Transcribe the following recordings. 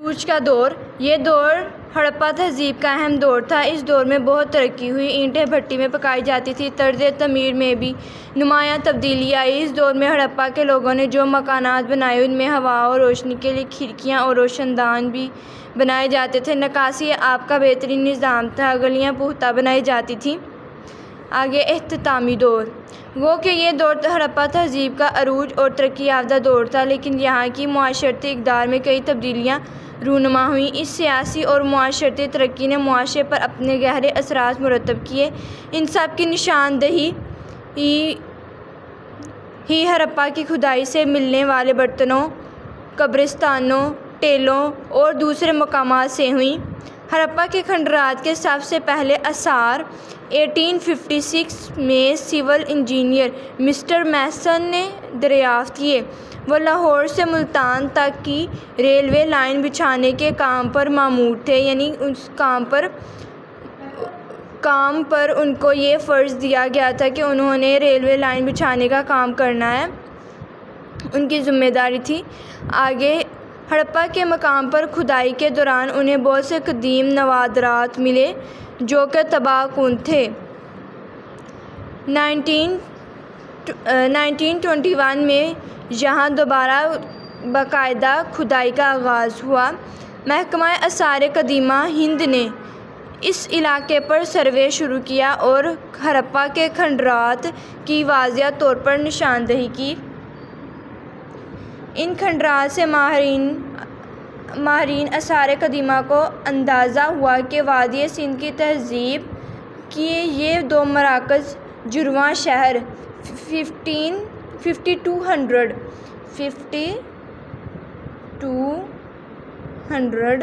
عروج کا دور۔ یہ دور ہڑپا تہذیب کا اہم دور تھا۔ اس دور میں بہت ترقی ہوئی۔ اینٹیں بھٹی میں پکائی جاتی تھیں۔ طرز تعمیر میں بھی نمایاں تبدیلی آئی۔ اس دور میں ہڑپا کے لوگوں نے جو مکانات بنائے ان میں ہوا اور روشنی کے لیے کھڑکیاں اور روشن دان بھی بنائے جاتے تھے۔ نکاسی آب کا بہترین نظام تھا۔ گلیاں پختہ بنائی جاتی تھیں۔ آگے اختتامی دور۔ گو کہ یہ دور ہڑپا تہذیب کا عروج اور ترقی یافتہ دور تھا، لیکن یہاں کی معاشرتی اقدار میں کئی تبدیلیاں رونما ہوئیں۔ اس سیاسی اور معاشرتی ترقی نے معاشرے پر اپنے گہرے اثرات مرتب کیے۔ ان سب کی نشاندہی ہی ہڑپا کی کھدائی سے ملنے والے برتنوں، قبرستانوں، ٹیلوں اور دوسرے مقامات سے ہوئی۔ ہڑپا کے کھنڈرات کے سب سے پہلے آثار 1856 میں سول انجینئر مسٹر میسن نے دریافت کیے۔ وہ لاہور سے ملتان تک کی ریلوے لائن بچھانے کے کام پر مامور تھے، یعنی اس کام پر ان کو یہ فرض دیا گیا تھا کہ انہوں نے ریلوے لائن بچھانے کا کام کرنا ہے، ان کی ذمہ داری تھی۔ آگے ہڑپا کے مقام پر کھدائی کے دوران انہیں بہت سے قدیم نوادرات ملے جو کہ تباہ کن تھے۔ 1921 میں یہاں دوبارہ باقاعدہ کھدائی کا آغاز ہوا۔ محکمہ آثار قدیمہ ہند نے اس علاقے پر سروے شروع کیا اور ہڑپا کے کھنڈرات کی واضح طور پر نشاندہی کی۔ ان کھنڈرات سے ماہرین آثار قدیمہ کو اندازہ ہوا کہ وادی سندھ کی تہذیب کے یہ دو مراکز جڑواں شہر 5200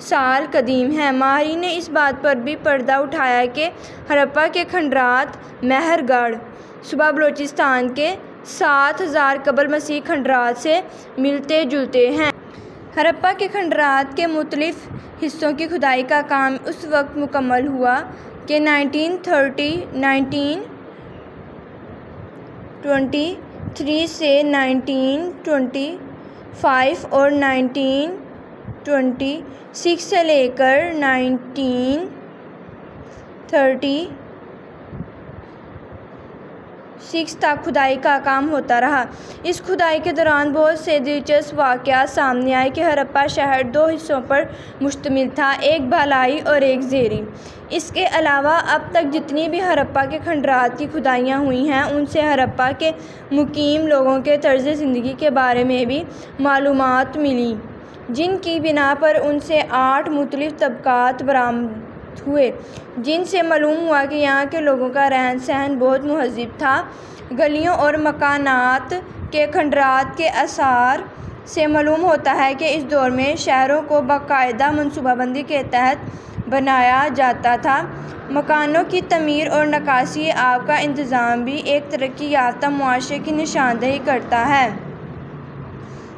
سال قدیم ہیں۔ ماہرین نے اس بات پر بھی پردہ اٹھایا کہ ہڑپا کے کھنڈرات مہر گڑھ صوبہ بلوچستان کے 7000 قبل مسیح کھنڈرات سے ملتے جلتے ہیں۔ ہڑپا کے کھنڈرات کے مختلف حصوں کی کھدائی کا کام اس وقت مکمل ہوا کہ 1923 سے 1925 اور 1926 سے لے کر 1936 تک کھدائی کا کام ہوتا رہا۔ اس کھدائی کے دوران بہت سے دلچسپ واقعات سامنے آئے کہ ہڑپا شہر دو حصوں پر مشتمل تھا، ایک بالائی اور ایک زیریں۔ اس کے علاوہ اب تک جتنی بھی ہڑپا کے کھنڈرات کی کھدائیاں ہوئی ہیں ان سے ہڑپا کے مقیم لوگوں کے طرز زندگی کے بارے میں بھی معلومات ملیں، جن کی بنا پر ان سے 8 مختلف طبقات برآمد ہوئے، جن سے معلوم ہوا کہ یہاں کے لوگوں کا رہن سہن بہت مہذب تھا۔ گلیوں اور مکانات کے کھنڈرات کے آثار سے معلوم ہوتا ہے کہ اس دور میں شہروں کو باقاعدہ منصوبہ بندی کے تحت بنایا جاتا تھا۔ مکانوں کی تعمیر اور نکاسی آب کا انتظام بھی ایک ترقی یافتہ معاشرے کی نشاندہی کرتا ہے۔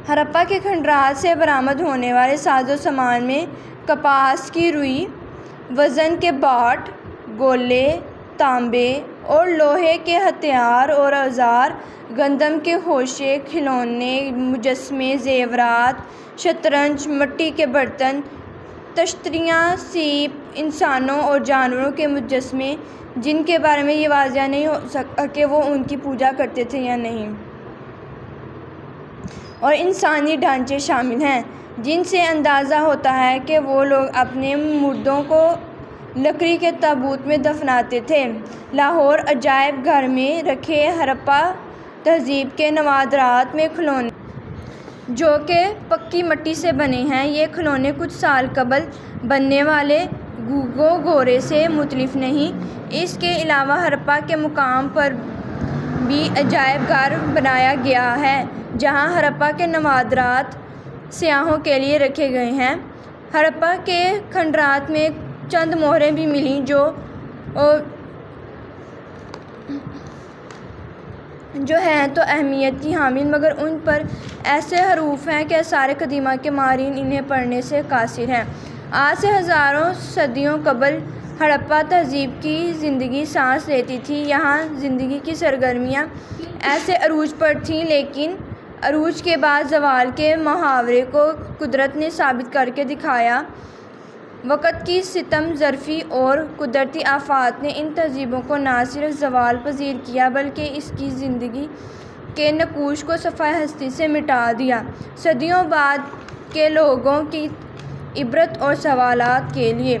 ہڑپا کے کھنڈرات سے برآمد ہونے والے ساز و سامان میں کپاس کی روئی، وزن کے باٹ، گولے، تانبے اور لوہے کے ہتھیار اور اوزار، گندم کے خوشے، کھلونے، مجسمے، زیورات، شطرنج، مٹی کے برتن، تشتریاں، سیپ، انسانوں اور جانوروں کے مجسمے جن کے بارے میں یہ واضح نہیں ہو سکا کہ وہ ان کی پوجا کرتے تھے یا نہیں، اور انسانی ڈھانچے شامل ہیں جن سے اندازہ ہوتا ہے کہ وہ لوگ اپنے مردوں کو لکڑی کے تابوت میں دفناتے تھے۔ لاہور عجائب گھر میں رکھے ہڑپا تہذیب کے نوادرات میں کھلونے جو کہ پکی مٹی سے بنے ہیں، یہ کھلونے کچھ سال قبل بننے والے گوگو گورے سے مختلف نہیں۔ اس کے علاوہ ہڑپا کے مقام پر بھی عجائب گھر بنایا گیا ہے جہاں ہڑپا کے نوادرات سیاحوں کے لیے رکھے گئے ہیں۔ ہڑپا کے کھنڈرات میں چند مہریں بھی ملیں جو ہیں تو اہمیت کی حامل، مگر ان پر ایسے حروف ہیں کہ آثار قدیمہ کے ماہرین انہیں پڑھنے سے قاصر ہیں۔ آج سے ہزاروں صدیوں قبل ہڑپا تہذیب کی زندگی سانس لیتی تھی۔ یہاں زندگی کی سرگرمیاں ایسے عروج پر تھیں، لیکن عروج کے بعد زوال کے محاورے کو قدرت نے ثابت کر کے دکھایا۔ وقت کی ستم ظرفی اور قدرتی آفات نے ان تہذیبوں کو نہ صرف زوال پذیر کیا بلکہ اس کی زندگی کے نقوش کو صفحۂ ہستی سے مٹا دیا۔ صدیوں بعد کے لوگوں کی عبرت اور سوالات کے لیے